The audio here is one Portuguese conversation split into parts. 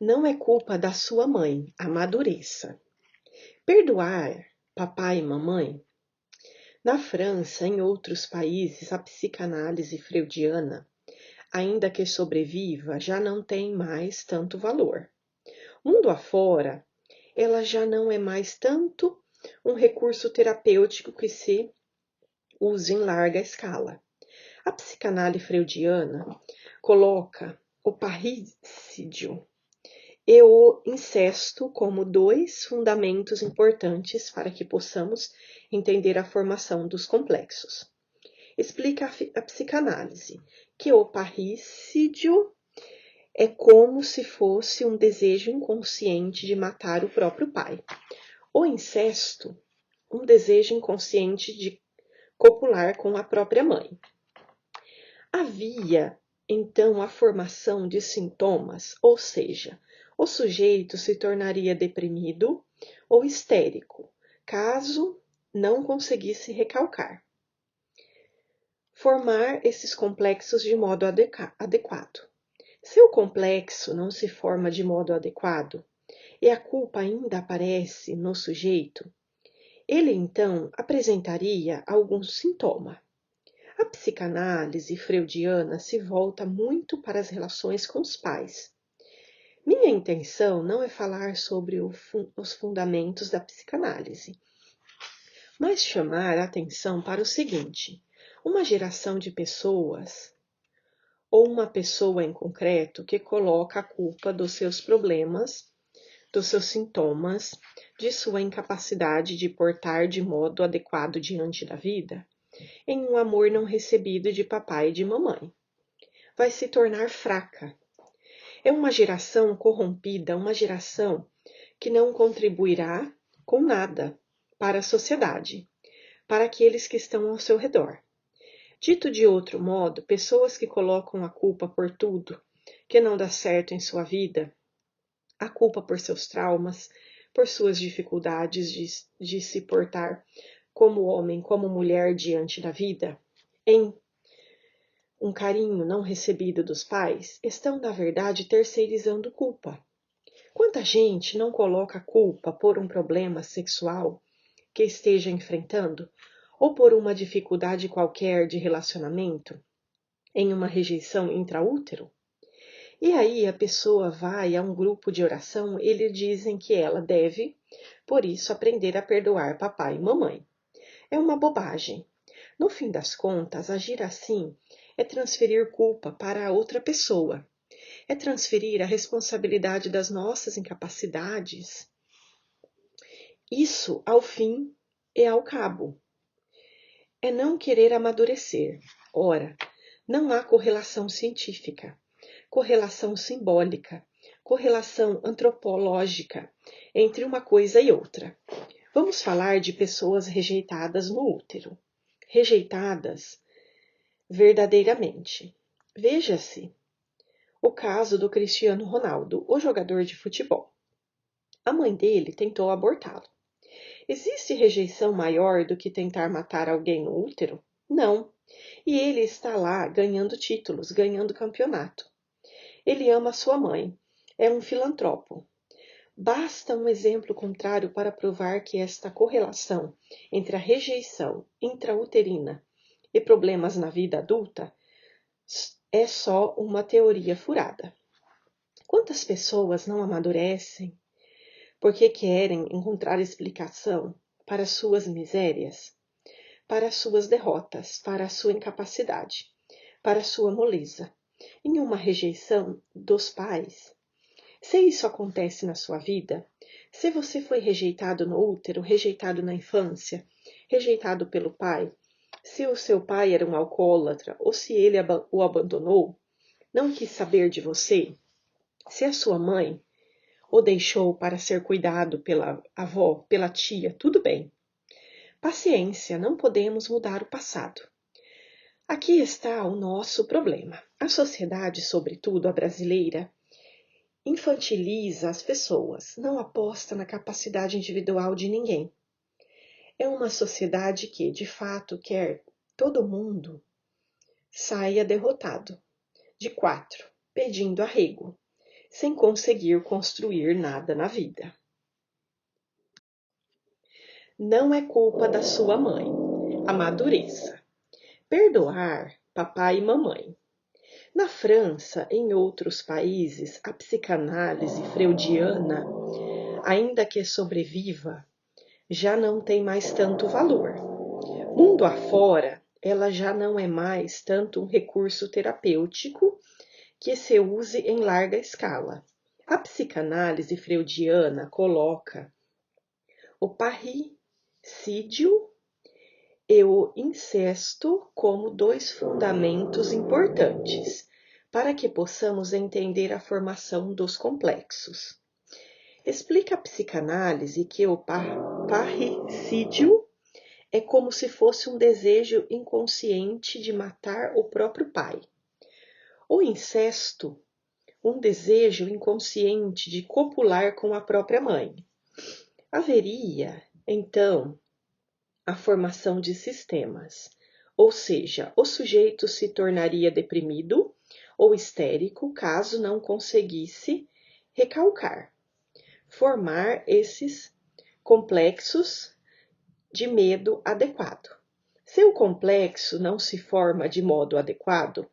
Não é culpa da sua mãe, amadureça. Perdoar papai e mamãe? Na França e em outros países, a psicanálise freudiana, ainda que sobreviva, já não tem mais tanto valor. Mundo afora, ela já não é mais tanto um recurso terapêutico que se usa em larga escala. A psicanálise freudiana coloca o parricídio e o incesto como dois fundamentos importantes para que possamos entender a formação dos complexos. Explica a psicanálise que o parricídio é como se fosse um desejo inconsciente de matar o próprio pai. O incesto, um desejo inconsciente de copular com a própria mãe. Havia, então, a formação de sintomas, ou seja, o sujeito se tornaria deprimido ou histérico, caso não conseguisse recalcar. Formar esses complexos de modo adequado. Se o complexo não se forma de modo adequado e a culpa ainda aparece no sujeito, ele então apresentaria algum sintoma. A psicanálise freudiana se volta muito para as relações com os pais. Minha intenção não é falar sobre os fundamentos da psicanálise, mas chamar a atenção para o seguinte: uma geração de pessoas, ou uma pessoa em concreto, que coloca a culpa dos seus problemas, dos seus sintomas, de sua incapacidade de portar de modo adequado diante da vida, em um amor não recebido de papai e de mamãe. Vai se tornar fraca. É uma geração corrompida, uma geração que não contribuirá com nada para a sociedade, para aqueles que estão ao seu redor. Dito de outro modo, pessoas que colocam a culpa por tudo que não dá certo em sua vida, a culpa por seus traumas, por suas dificuldades de se portar como homem, como mulher diante da vida, em um carinho não recebido dos pais, estão, na verdade, terceirizando culpa. Quanta gente não coloca culpa por um problema sexual que esteja enfrentando, ou por uma dificuldade qualquer de relacionamento, em uma rejeição intraútero? E aí a pessoa vai a um grupo de oração e lhe dizem que ela deve, por isso, aprender a perdoar papai e mamãe. É uma bobagem. No fim das contas, agir assim é transferir culpa para a outra pessoa. É transferir a responsabilidade das nossas incapacidades. Isso, ao fim e ao cabo, é não querer amadurecer. Ora, não há correlação científica, correlação simbólica, correlação antropológica entre uma coisa e outra. Vamos falar de pessoas rejeitadas no útero. Rejeitadas verdadeiramente. Veja-se o caso do Cristiano Ronaldo, o jogador de futebol. A mãe dele tentou abortá-lo. Existe rejeição maior do que tentar matar alguém no útero? Não. E ele está lá ganhando títulos, ganhando campeonato. Ele ama sua mãe. É um filantropo. Basta um exemplo contrário para provar que esta correlação entre a rejeição intrauterina e problemas na vida adulta é só uma teoria furada. Quantas pessoas não amadurecem porque querem encontrar explicação para suas misérias, para suas derrotas, para a sua incapacidade, para a sua moleza, em uma rejeição dos pais? Se isso acontece na sua vida, se você foi rejeitado no útero, rejeitado na infância, rejeitado pelo pai, se o seu pai era um alcoólatra ou se ele o abandonou, não quis saber de você, se a sua mãe o deixou para ser cuidado pela avó, pela tia, tudo bem. Paciência, não podemos mudar o passado. Aqui está o nosso problema. A sociedade, sobretudo a brasileira, infantiliza as pessoas, não aposta na capacidade individual de ninguém. É uma sociedade que, de fato, quer todo mundo saia derrotado, de quatro, pedindo arrego, sem conseguir construir nada na vida. Não é culpa da sua mãe. Amadureça. Perdoar papai e mamãe. Na França, em outros países, a psicanálise freudiana, ainda que sobreviva, já não tem mais tanto valor. Mundo afora, ela já não é mais tanto um recurso terapêutico que se use em larga escala. A psicanálise freudiana coloca o parricídio e o incesto como dois fundamentos importantes para que possamos entender a formação dos complexos. Explica a psicanálise que o parricídio é como se fosse um desejo inconsciente de matar o próprio pai. O incesto, um desejo inconsciente de copular com a própria mãe. Haveria, então, a formação de sistemas, ou seja, o sujeito se tornaria deprimido ou histérico caso não conseguisse recalcar, formar esses complexos de medo adequado. Se o complexo não se forma de modo adequado,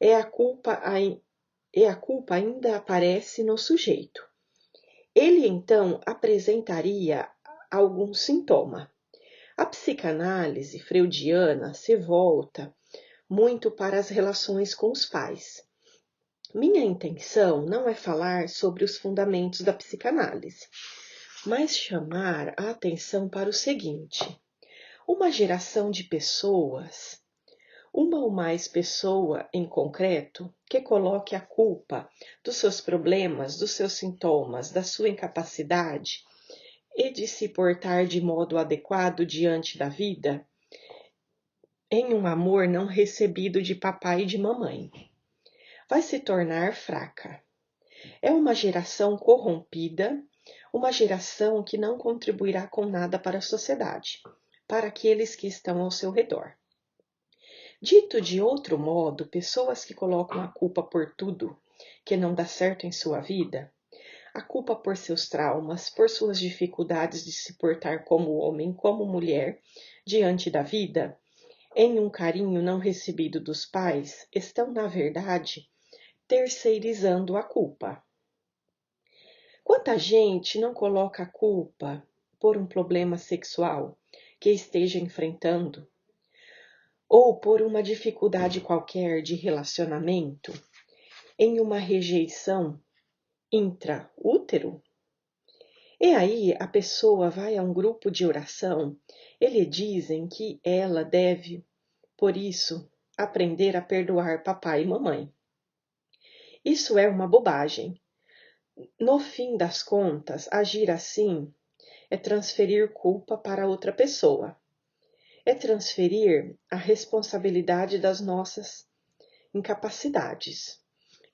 a culpa ainda aparece no sujeito. Ele então apresentaria algum sintoma. A psicanálise freudiana se volta muito para as relações com os pais. Minha intenção não é falar sobre os fundamentos da psicanálise, mas chamar a atenção para o seguinte: uma geração de pessoas, uma ou mais pessoa em concreto, que coloque a culpa dos seus problemas, dos seus sintomas, da sua incapacidade e de se portar de modo adequado diante da vida, em um amor não recebido de papai e de mamãe, vai se tornar fraca. É uma geração corrompida, uma geração que não contribuirá com nada para a sociedade, para aqueles que estão ao seu redor. Dito de outro modo, pessoas que colocam a culpa por tudo que não dá certo em sua vida, a culpa por seus traumas, por suas dificuldades de se portar como homem, como mulher, diante da vida, em um carinho não recebido dos pais, estão, na verdade, terceirizando a culpa. Quanta gente não coloca a culpa por um problema sexual que esteja enfrentando, ou por uma dificuldade qualquer de relacionamento, em uma rejeição intraútero? E aí a pessoa vai a um grupo de oração e lhe dizem que ela deve, por isso, aprender a perdoar papai e mamãe. Isso é uma bobagem. No fim das contas, agir assim é transferir culpa para outra pessoa. É transferir a responsabilidade das nossas incapacidades.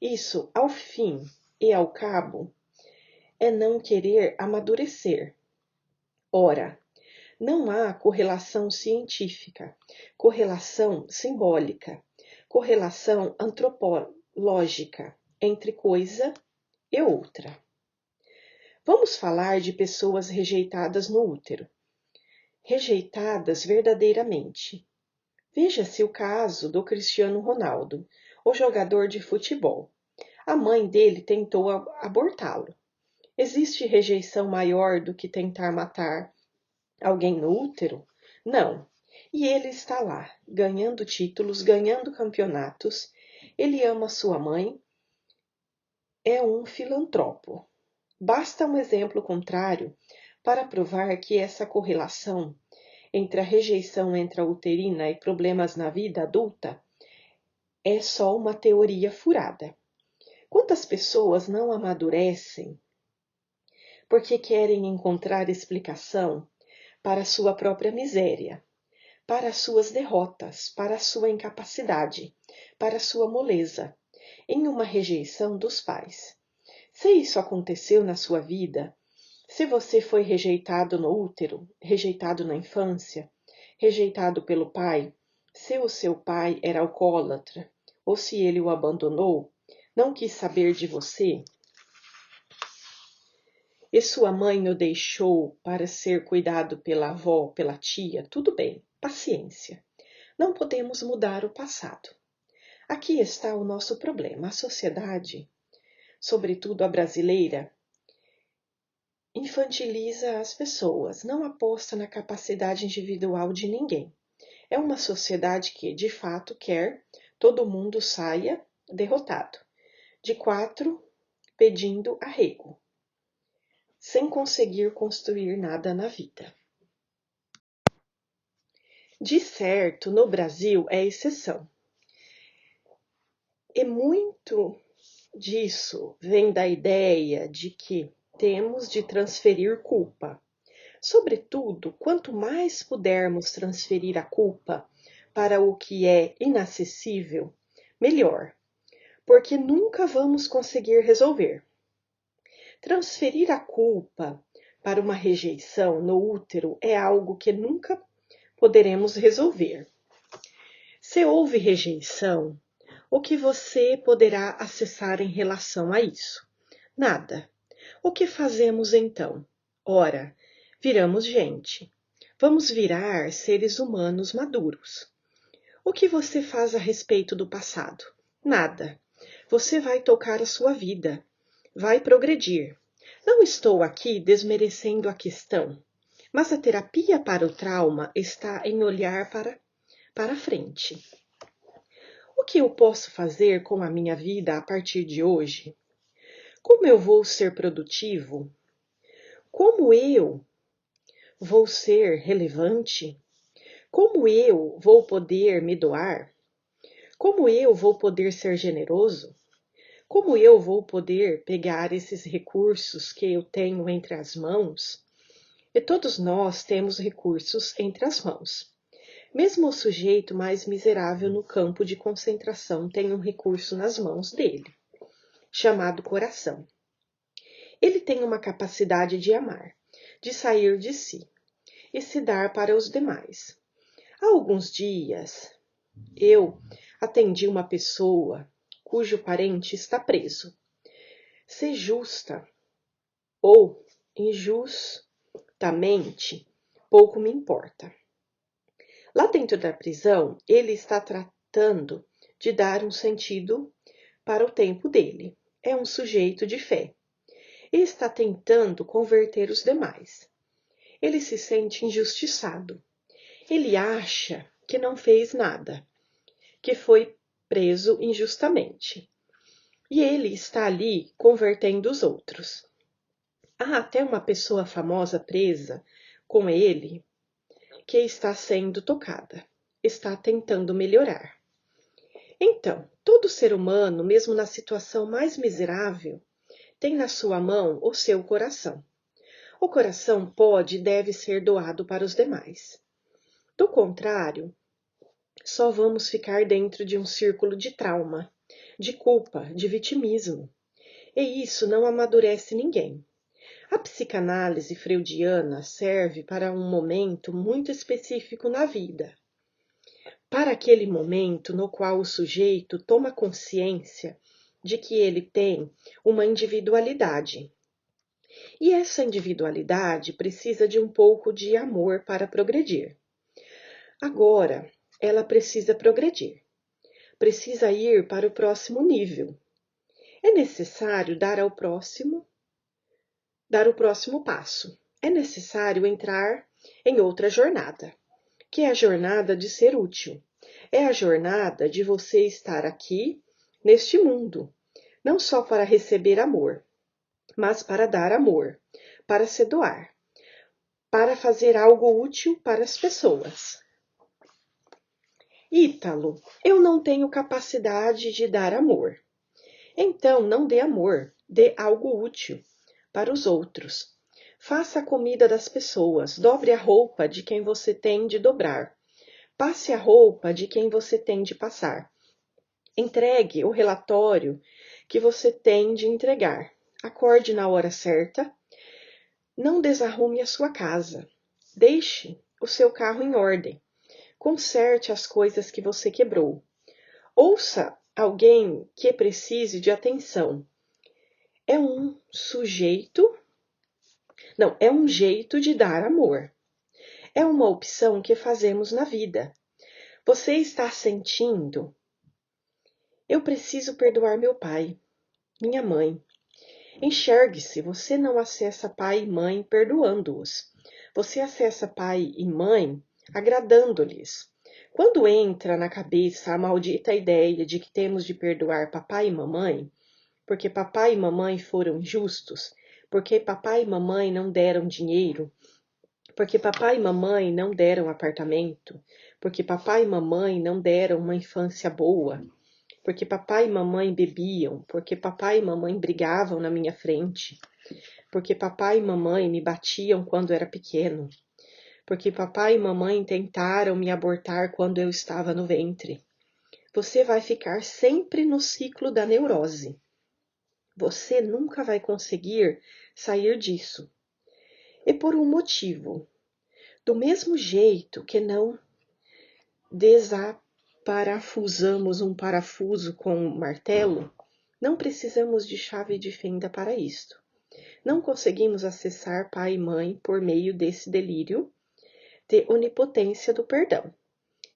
Isso, ao fim e ao cabo, é não querer amadurecer. Ora, não há correlação científica, correlação simbólica, correlação antropológica entre coisa e outra. Vamos falar de pessoas rejeitadas no útero. Rejeitadas verdadeiramente. Veja-se o caso do Cristiano Ronaldo, o jogador de futebol. A mãe dele tentou abortá-lo. Existe rejeição maior do que tentar matar alguém no útero? Não. E ele está lá, ganhando títulos, ganhando campeonatos. Ele ama sua mãe, é um filantropo. Basta um exemplo contrário para provar que essa correlação entre a rejeição intrauterina e problemas na vida adulta é só uma teoria furada. Quantas pessoas não amadurecem porque querem encontrar explicação para sua própria miséria, para suas derrotas, para sua incapacidade, para sua moleza, em uma rejeição dos pais? Se isso aconteceu na sua vida, se você foi rejeitado no útero, rejeitado na infância, rejeitado pelo pai, se o seu pai era alcoólatra, ou se ele o abandonou, não quis saber de você, e sua mãe o deixou para ser cuidado pela avó, pela tia, tudo bem, paciência. Não podemos mudar o passado. Aqui está o nosso problema. A sociedade, sobretudo a brasileira, infantiliza as pessoas, não aposta na capacidade individual de ninguém. É uma sociedade que, de fato, quer todo mundo saia derrotado, de quatro pedindo arrego, sem conseguir construir nada na vida. De certo, no Brasil é exceção. E muito disso vem da ideia de que temos de transferir culpa. Sobretudo, quanto mais pudermos transferir a culpa para o que é inacessível, melhor, porque nunca vamos conseguir resolver. Transferir a culpa para uma rejeição no útero é algo que nunca poderemos resolver. Se houve rejeição, o que você poderá acessar em relação a isso? Nada. O que fazemos então? Ora, viramos gente. Vamos virar seres humanos maduros. O que você faz a respeito do passado? Nada. Você vai tocar a sua vida. Vai progredir. Não estou aqui desmerecendo a questão, mas a terapia para o trauma está em olhar para frente. O que eu posso fazer com a minha vida a partir de hoje? Como eu vou ser produtivo? Como eu vou ser relevante? Como eu vou poder me doar? Como eu vou poder ser generoso? Como eu vou poder pegar esses recursos que eu tenho entre as mãos? E todos nós temos recursos entre as mãos. Mesmo o sujeito mais miserável no campo de concentração tem um recurso nas mãos dele, chamado coração. Ele tem uma capacidade de amar, de sair de si e se dar para os demais. Há alguns dias, eu atendi uma pessoa cujo parente está preso. Se justa ou injustamente, pouco me importa. Lá dentro da prisão, ele está tratando de dar um sentido para o tempo dele. É um sujeito de fé e está tentando converter os demais. Ele se sente injustiçado. Ele acha que não fez nada, que foi preso injustamente. E ele está ali convertendo os outros. Há até uma pessoa famosa presa com ele que está sendo tocada, está tentando melhorar. Então, todo ser humano, mesmo na situação mais miserável, tem na sua mão o seu coração. O coração pode e deve ser doado para os demais. Do contrário, só vamos ficar dentro de um círculo de trauma, de culpa, de vitimismo. E isso não amadurece ninguém. A psicanálise freudiana serve para um momento muito específico na vida. Para aquele momento no qual o sujeito toma consciência de que ele tem uma individualidade. E essa individualidade precisa de um pouco de amor para progredir. Agora, ela precisa progredir. Precisa ir para o próximo nível. É necessário dar o próximo passo. É necessário entrar em outra jornada, que é a jornada de ser útil. É a jornada de você estar aqui, neste mundo, não só para receber amor, mas para dar amor, para se doar, para fazer algo útil para as pessoas. Ítalo, eu não tenho capacidade de dar amor. Então, não dê amor, dê algo útil para os outros. Faça a comida das pessoas, dobre a roupa de quem você tem de dobrar. Passe a roupa de quem você tem de passar. Entregue o relatório que você tem de entregar. Acorde na hora certa. Não desarrume a sua casa. Deixe o seu carro em ordem. Conserte as coisas que você quebrou. Ouça alguém que precise de atenção. É um sujeito Não, é um jeito de dar amor. É uma opção que fazemos na vida. Você está sentindo? Eu preciso perdoar meu pai, minha mãe. Enxergue-se, você não acessa pai e mãe perdoando-os. Você acessa pai e mãe agradando-lhes. Quando entra na cabeça a maldita ideia de que temos de perdoar papai e mamãe, porque papai e mamãe foram injustos, porque papai e mamãe não deram dinheiro, porque papai e mamãe não deram apartamento, porque papai e mamãe não deram uma infância boa, porque papai e mamãe bebiam, porque papai e mamãe brigavam na minha frente, porque papai e mamãe me batiam quando era pequeno, porque papai e mamãe tentaram me abortar quando eu estava no ventre. Você vai ficar sempre no ciclo da neurose. Você nunca vai conseguir sair disso. E por um motivo. Do mesmo jeito que não desaparafusamos um parafuso com um martelo, não precisamos de chave de fenda para isto. Não conseguimos acessar pai e mãe por meio desse delírio de onipotência do perdão.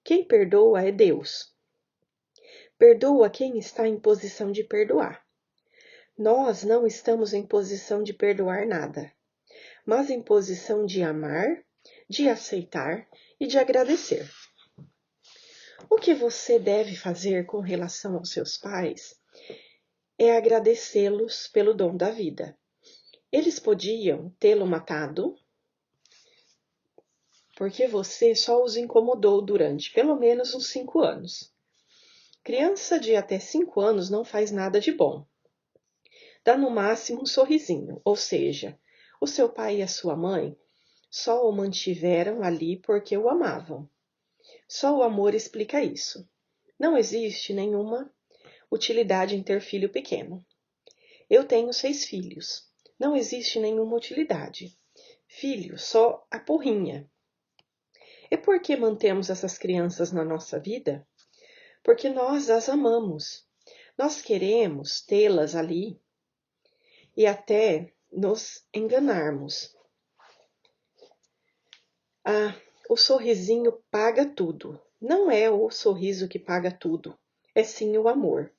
Quem perdoa é Deus. Perdoa quem está em posição de perdoar. Nós não estamos em posição de perdoar nada, mas em posição de amar, de aceitar e de agradecer. O que você deve fazer com relação aos seus pais é agradecê-los pelo dom da vida. Eles podiam tê-lo matado, porque você só os incomodou durante pelo menos uns 5 anos. Criança de até 5 anos não faz nada de bom. Dá no máximo um sorrisinho, ou seja, o seu pai e a sua mãe só o mantiveram ali porque o amavam. Só o amor explica isso. Não existe nenhuma utilidade em ter filho pequeno. Eu tenho 6 filhos. Não existe nenhuma utilidade. Filho, só a porrinha. E por que mantemos essas crianças na nossa vida? Porque nós as amamos. Nós queremos tê-las ali e até nos enganarmos. Ah, o sorrisinho paga tudo. Não é o sorriso que paga tudo, é sim o amor.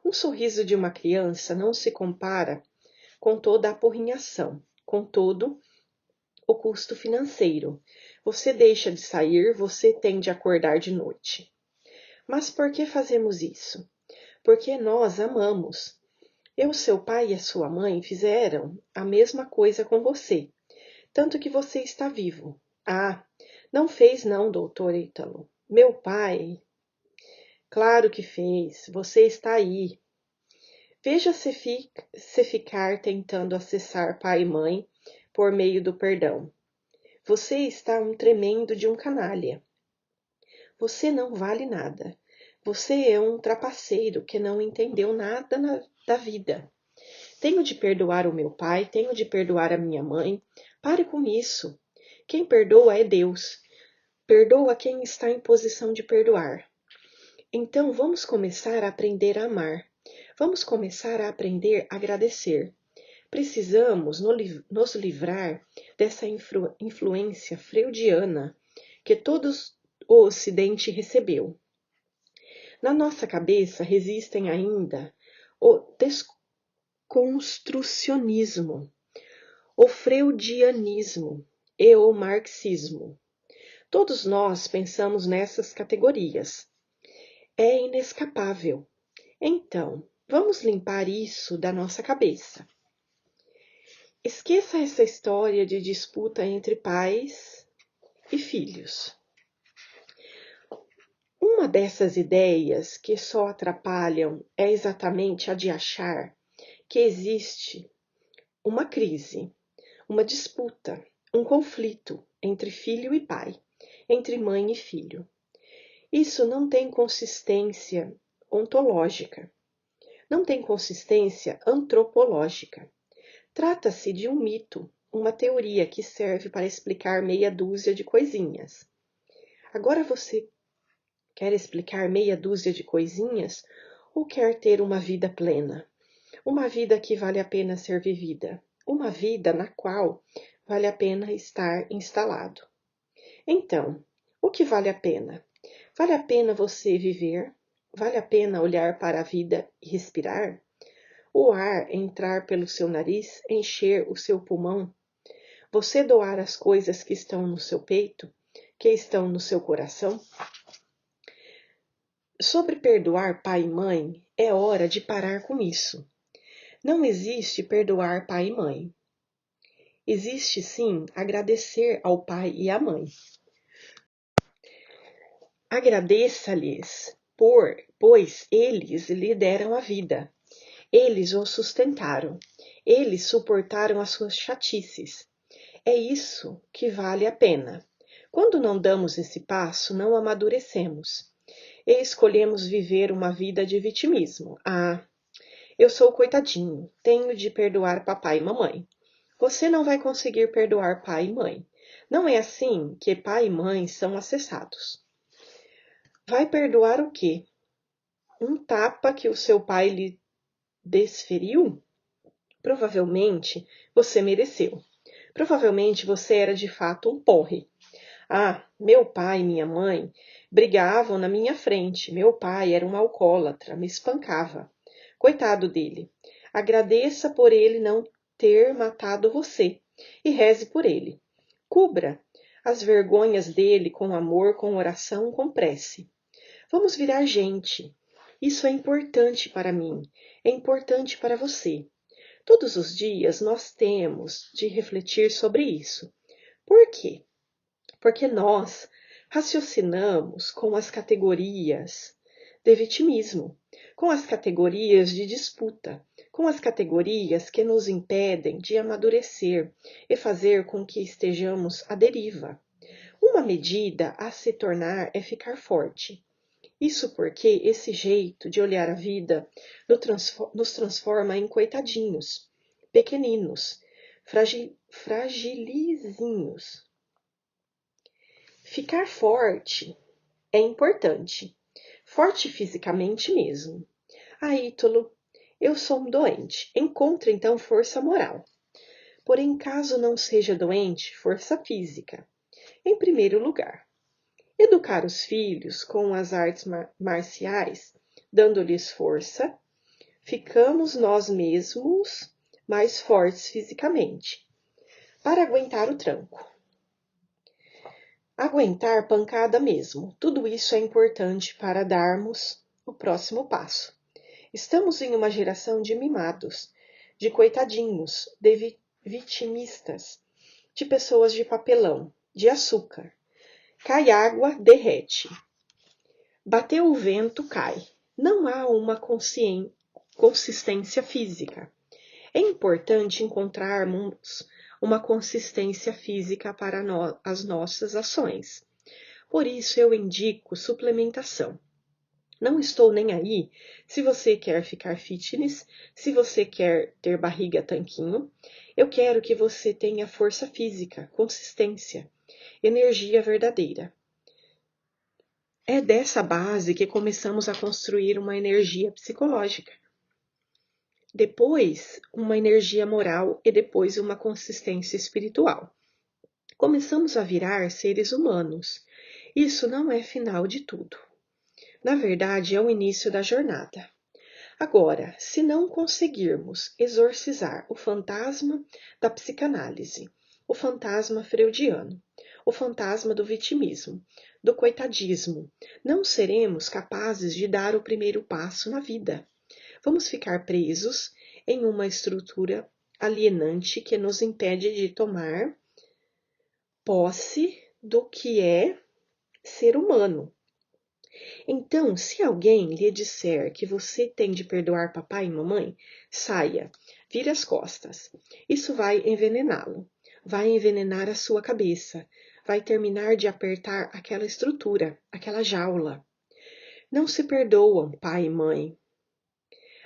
Um sorriso de uma criança não se compara com toda a porrinhação, com todo o custo financeiro. Você deixa de sair, você tem de acordar de noite. Mas por que fazemos isso? Porque nós amamos. Seu pai e a sua mãe fizeram a mesma coisa com você, tanto que você está vivo. Ah, não fez não, doutor Ítalo. Meu pai, claro que fez, você está aí. Veja se ficar tentando acessar pai e mãe por meio do perdão. Você está um tremendo de um canalha. Você não vale nada. Você é um trapaceiro que não entendeu nada da vida. Tenho de perdoar o meu pai, tenho de perdoar a minha mãe. Pare com isso. Quem perdoa é Deus. Perdoa quem está em posição de perdoar. Então vamos começar a aprender a amar. Vamos começar a aprender a agradecer. Precisamos nos livrar dessa influência freudiana que todo o Ocidente recebeu. Na nossa cabeça resistem ainda o desconstrucionismo, o freudianismo e o marxismo. Todos nós pensamos nessas categorias. É inescapável. Então, vamos limpar isso da nossa cabeça. Esqueça essa história de disputa entre pais e filhos. Uma dessas ideias que só atrapalham é exatamente a de achar que existe uma crise, uma disputa, um conflito entre filho e pai, entre mãe e filho. Isso não tem consistência ontológica, não tem consistência antropológica. Trata-se de um mito, uma teoria que serve para explicar meia dúzia de coisinhas. Agora você quer explicar meia dúzia de coisinhas ou quer ter uma vida plena? Uma vida que vale a pena ser vivida? Uma uma vida na qual vale a pena estar instalado. Então, o que vale a pena? Vale a pena você viver? Vale a pena olhar para a vida e respirar? O ar entrar pelo seu nariz, encher o seu pulmão? Você doar as coisas que estão no seu peito, que estão no seu coração? Sobre perdoar pai e mãe, é hora de parar com isso. Não existe perdoar pai e mãe. Existe sim agradecer ao pai e à mãe. Agradeça-lhes, pois eles lhe deram a vida. Eles o sustentaram. Eles suportaram as suas chatices. É isso que vale a pena. Quando não damos esse passo, não amadurecemos. E escolhemos viver uma vida de vitimismo. Ah, eu sou coitadinho, tenho de perdoar papai e mamãe. Você não vai conseguir perdoar pai e mãe. Não é assim que pai e mãe são acessados. Vai perdoar o quê? Um tapa que o seu pai lhe desferiu? Provavelmente você mereceu. Provavelmente você era de fato um porre. Ah, meu pai e minha mãe brigavam na minha frente. Meu pai era um alcoólatra, me espancava. Coitado dele. Agradeça por ele não ter matado você e reze por ele. Cubra as vergonhas dele com amor, com oração, com prece. Vamos virar gente. Isso é importante para mim, é importante para você. Todos os dias nós temos de refletir sobre isso. Por quê? Porque nós raciocinamos com as categorias de vitimismo, com as categorias de disputa, com as categorias que nos impedem de amadurecer e fazer com que estejamos à deriva. Uma medida a se tornar é ficar forte. Isso porque esse jeito de olhar a vida nos transforma em coitadinhos, pequeninos, fragilizinhos. Ficar forte é importante, forte fisicamente mesmo. Ah, Ítalo, eu sou um doente. Encontre então força moral. Porém, caso não seja doente, força física. Em primeiro lugar, educar os filhos com as artes marciais, dando-lhes força, ficamos nós mesmos mais fortes fisicamente, para aguentar o tranco. Aguentar pancada mesmo, tudo isso é importante para darmos o próximo passo. Estamos em uma geração de mimados, de coitadinhos, de vitimistas, de pessoas de papelão, de açúcar. Cai água, derrete. Bateu o vento, cai. Não há uma consistência física. É importante encontrarmos uma consistência física para as nossas ações. Por isso eu indico suplementação. Não estou nem aí se você quer ficar fitness, se você quer ter barriga tanquinho. Eu quero que você tenha força física, consistência, energia verdadeira. É dessa base que começamos a construir uma energia psicológica. Depois, uma energia moral e depois uma consistência espiritual. Começamos a virar seres humanos. Isso não é final de tudo. Na verdade, é o início da jornada. Agora, se não conseguirmos exorcizar o fantasma da psicanálise, o fantasma freudiano, o fantasma do vitimismo, do coitadismo, não seremos capazes de dar o primeiro passo na vida. Vamos ficar presos em uma estrutura alienante que nos impede de tomar posse do que é ser humano. Então, se alguém lhe disser que você tem de perdoar papai e mamãe, saia, vire as costas. Isso vai envenená-lo, vai envenenar a sua cabeça, vai terminar de apertar aquela estrutura, aquela jaula. Não se perdoam, pai e mãe.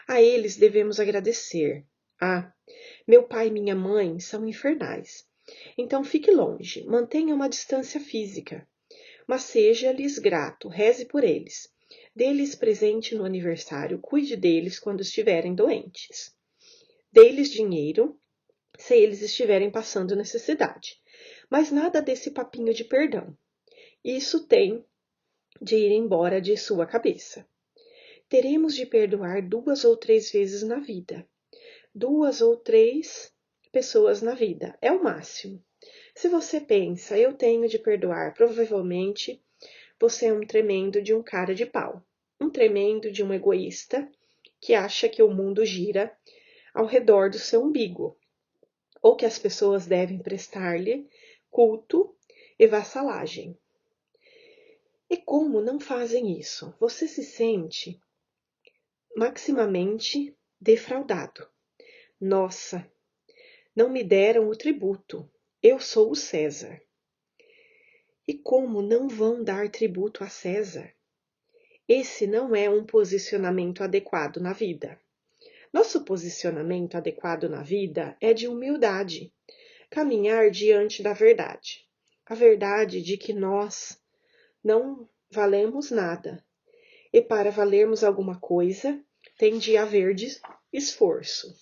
A eles devemos agradecer. Ah, meu pai e minha mãe são infernais. Então fique longe, mantenha uma distância física. Mas seja-lhes grato, reze por eles. Dê-lhes presente no aniversário, cuide deles quando estiverem doentes. Dê-lhes dinheiro, se eles estiverem passando necessidade. Mas nada desse papinho de perdão. Isso tem de ir embora de sua cabeça. Teremos de perdoar 2 ou 3 vezes na vida. 2 ou 3 pessoas na vida, é o máximo. Se você pensa, eu tenho de perdoar, provavelmente você é um tremendo de um cara de pau. Um tremendo de um egoísta que acha que o mundo gira ao redor do seu umbigo, ou que as pessoas devem prestar-lhe culto e vassalagem. E como não fazem isso? Você se sente maximamente defraudado. Nossa, não me deram o tributo. Eu sou o César. E como não vão dar tributo a César? Esse não é um posicionamento adequado na vida. Nosso posicionamento adequado na vida é de humildade, caminhar diante da verdade. A verdade de que nós não valemos nada. E para valermos alguma coisa, tem de haver esforço.